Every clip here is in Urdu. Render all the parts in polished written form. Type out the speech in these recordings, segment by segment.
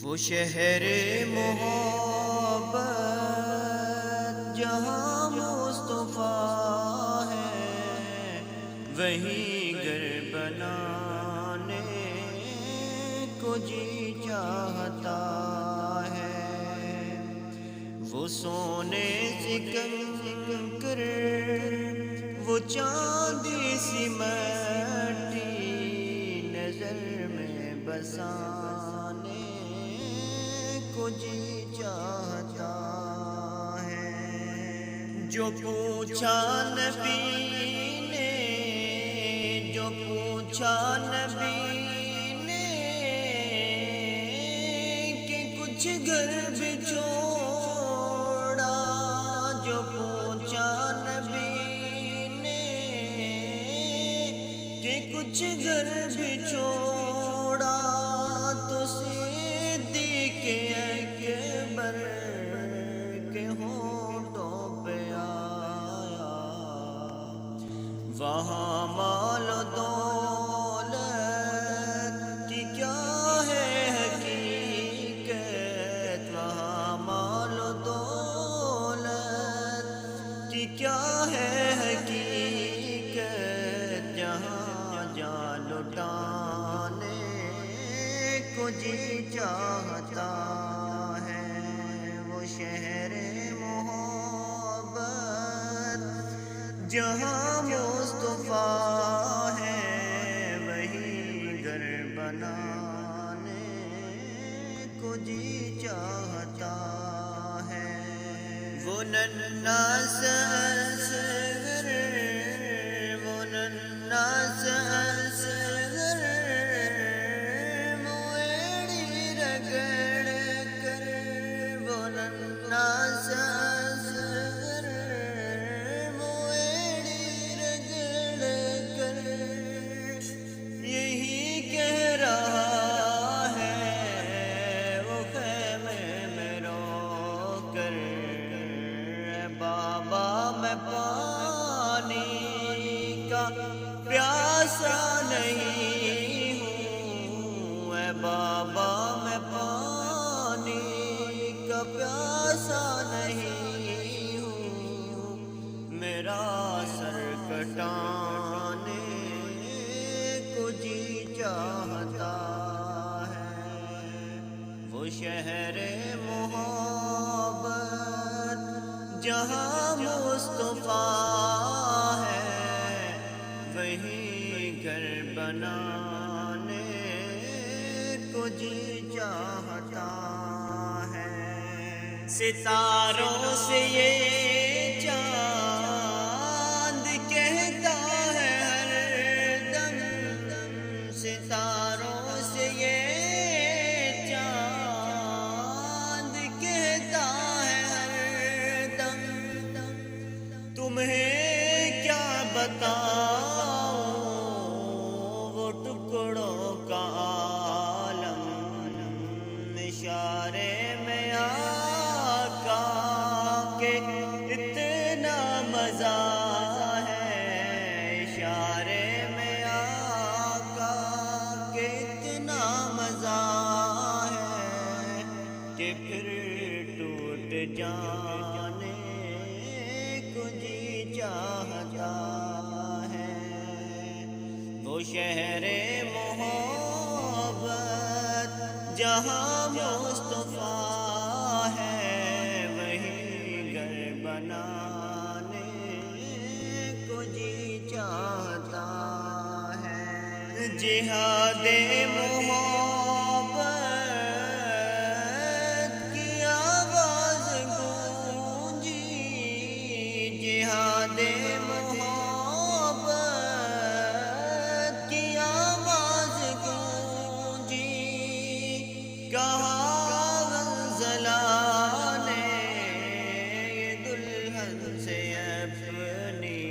وہ شہر محبت جہاں مصطفیٰ ہے، وہیں گھر بنانے کو جی چاہتا ہے۔ وہ سونے سے کنکر، وہ چاندی سی مٹی نظر میں بسانے کو جی چاہتا ہے۔ جو پوچھا نبی نے، جو پوچھا نبی نے کہ کچھ گھر بھی چھوڑا، جو پوچھا نبی نے کہ کچھ گھر بھی چھوڑا، تو صدیق اکبر کے ہونٹوں پہ آیا۔ وہاں مال و دولت کی کیا ہے حقیقت، وہاں مال و دولت کی کیا ہے حقیقت، جہاں جان لٹانے کو جی چاہتا ہے۔ وہ شہر محبت جہاں مصطفیٰ ہے، وہی گھر بنانے کو جی چاہتا ہے۔ وہ ننھا سا اصغر، وہ ننھا سا اصغر مویڑی رگڑ کر، وہ ننھا سا اصغر مویڑی رگڑ کر یہی کہہ رہا ہے، وہ خیمے میں رو کر، اے بابا میں پانی کا پیاسا نہیں ہوں، اے بابا میں پانی کا پیاسا نہیں ہوں، میرا سر کٹانے کو جی چاہتا ہے۔ وہ شہر محبت جہاں مصطفیٰ ہے، وہیں گھر بنانے کو جی چاہتا ہے۔ ستاروں سے یہ چاند کہتا ہے ہر دم، ستاروں سے یہ چاند کہتا ہے ہر دم، تمہیں کیا بتاؤں وہ ٹکڑوں کا عالم، اشارے میں آقا کے اتنا مزہ ہے، اشارے میں آقا کے اتنا مزہ ہے کہ پھر ٹوٹ جانے کو جی چاہتا ہے۔ وہ شہر محبت جہاں مصطفیٰ ہے، وہیں گھر بنانے کو جی چاہتا ہے۔ جہاد محبت کی آواز گونجی، جہاد محبت کی آواز گونجی، کہا زلزلہ نے یہ دلہن سے اپنی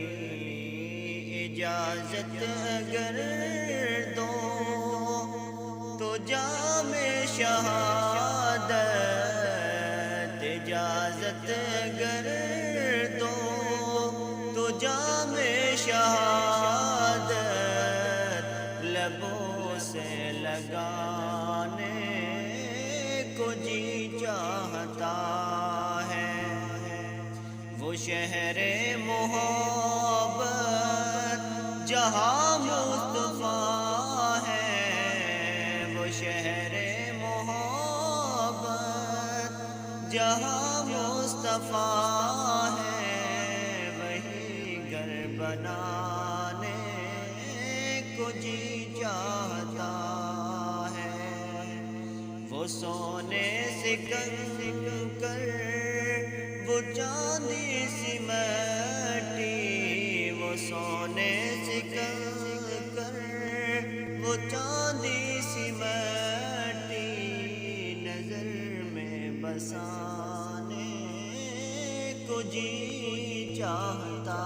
اجازت اگر دو تو جام شہادت، اجازت اگر دو تو جام شہادت لبوں سے لگانے کو جی چاہتا ہے، وہ شہر محبت جہاں مصطفیٰ ہے، وہ شہر محبت جہاں مصطفیٰ ہے، وہی گھر بنانے کو جی چاہتا ہے، وہ سونے سے کنکر وہ چاندی سی مٹی، وہ سونے سے کنکر وہ چاندی سی مٹی، نظر میں بسانے کو جی چاہتا